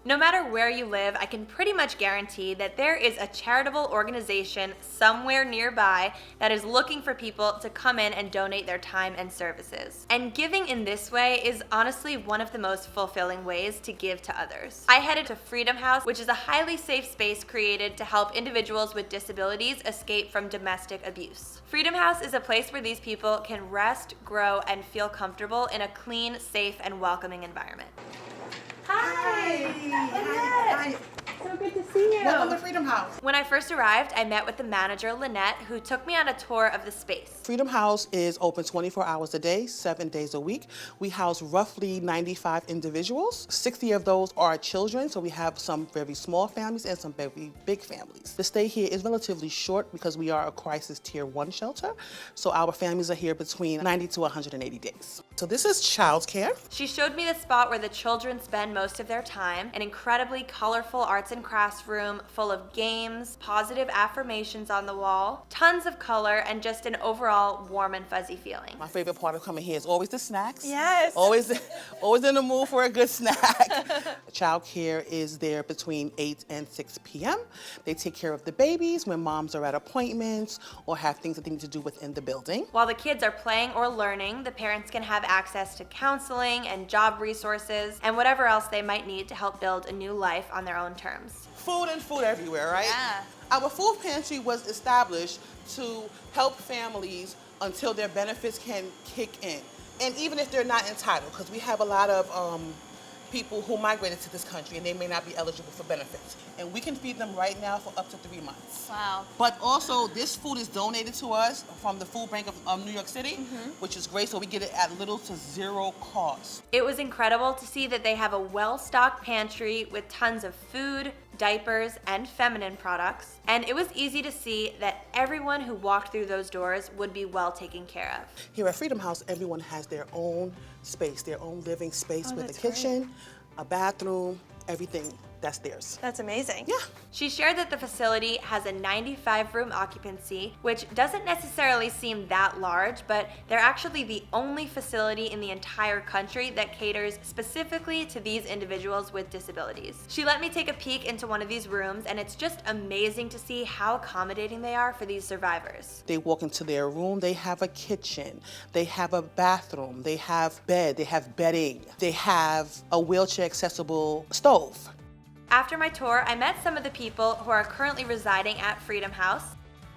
No matter where you live, I can pretty much guarantee that there is a charitable organization somewhere nearby that is looking for people to come in and donate their time and services. And giving in this way is honestly one of the most fulfilling ways to give to others. I headed to Freedom House, which is a highly safe space created to help individuals with disabilities escape from domestic abuse. Freedom House is a place where these people can rest, grow, and feel comfortable in a clean, safe, and welcoming environment. Hi! Hi. So good to see you. Welcome to Freedom House. When I first arrived, I met with the manager, Lynette, who took me on a tour of the space. Freedom House is open 24 hours a day, 7 days a week. We house roughly 95 individuals. 60 of those are children, so we have some very small families and some very big families. The stay here is relatively short because we are a crisis tier 1 shelter, so our families are here between 90 to 180 days. So this is childcare. She showed me the spot where the children spend most of their time, an incredibly colorful arts and crafts room full of games, positive affirmations on the wall, tons of color, and just an overall warm and fuzzy feeling. My favorite part of coming here is always the snacks. Yes. Always in the mood for a good snack. Childcare is there between 8 and 6 p.m. They take care of the babies when moms are at appointments or have things that they need to do within the building. While the kids are playing or learning, the parents can have access to counseling and job resources and whatever else they might need to help build a new life on their own terms. Food and food everywhere, right? Yeah. Our food pantry was established to help families until their benefits can kick in. And even if they're not entitled, because we have a lot of people who migrated to this country and they may not be eligible for benefits. And we can feed them right now for up to 3 months. Wow. But also, this food is donated to us from the Food Bank of New York City, which is great, so we get it at little to zero cost. It was incredible to see that they have a well-stocked pantry with tons of food, diapers, and feminine products. And it was easy to see that everyone who walked through those doors would be well taken care of. Here at Freedom House, everyone has their own space, their own living space with a kitchen, a bathroom, everything. That's theirs. That's amazing. Yeah. She shared that the facility has a 95-room occupancy, which doesn't necessarily seem that large, but they're actually the only facility in the entire country that caters specifically to these individuals with disabilities. She let me take a peek into one of these rooms, and it's just amazing to see how accommodating they are for these survivors. They walk into their room, they have a kitchen, they have a bathroom, they have bed, they have bedding, they have a wheelchair accessible stove. After my tour, I met some of the people who are currently residing at Freedom House,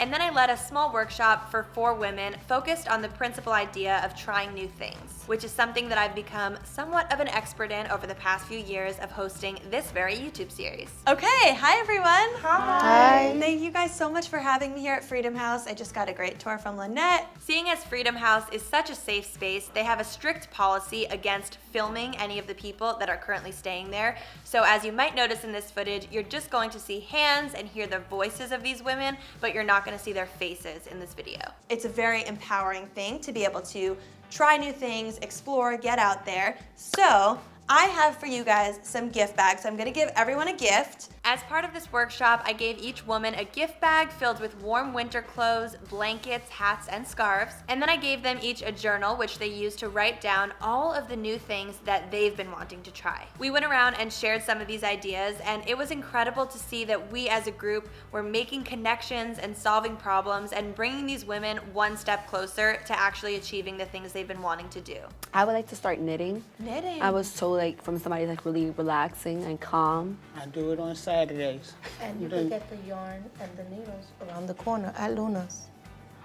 and then I led a small workshop for 4 women focused on the principal idea of trying new things, which is something that I've become somewhat of an expert in over the past few years of hosting this very YouTube series. Okay, hi everyone. Hi. Thank you guys so much for having me here at Freedom House. I just got a great tour from Lynette. Seeing as Freedom House is such a safe space, they have a strict policy against filming any of the people that are currently staying there. So as you might notice in this footage, you're just going to see hands and hear the voices of these women, but you're not going to see their faces in this video. It's a very empowering thing to be able to try new things, explore, get out there. So I have for you guys some gift bags. I'm gonna give everyone a gift. As part of this workshop, I gave each woman a gift bag filled with warm winter clothes, blankets, hats, and scarves. And then I gave them each a journal, which they used to write down all of the new things that they've been wanting to try. We went around and shared some of these ideas, and it was incredible to see that we as a group were making connections and solving problems and bringing these women one step closer to actually achieving the things they've been wanting to do. I would like to start knitting. Knitting. I was told from somebody really relaxing and calm. I do it on Saturdays. And you can get the yarn and the needles around the corner at Luna's.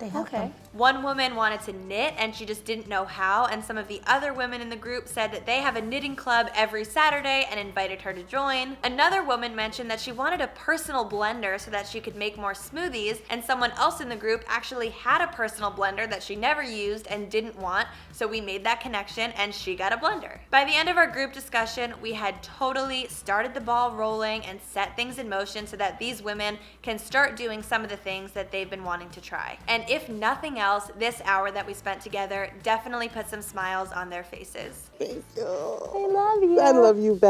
They have them. One woman wanted to knit and she just didn't know how, and some of the other women in the group said that they have a knitting club every Saturday and invited her to join. Another woman mentioned that she wanted a personal blender so that she could make more smoothies, and someone else in the group actually had a personal blender that she never used and didn't want, so we made that connection and she got a blender. By the end of our group discussion, we had totally started the ball rolling and set things in motion so that these women can start doing some of the things that they've been wanting to try. And if nothing else, this hour that we spent together definitely put some smiles on their faces. Thank you. I love you. I love you back.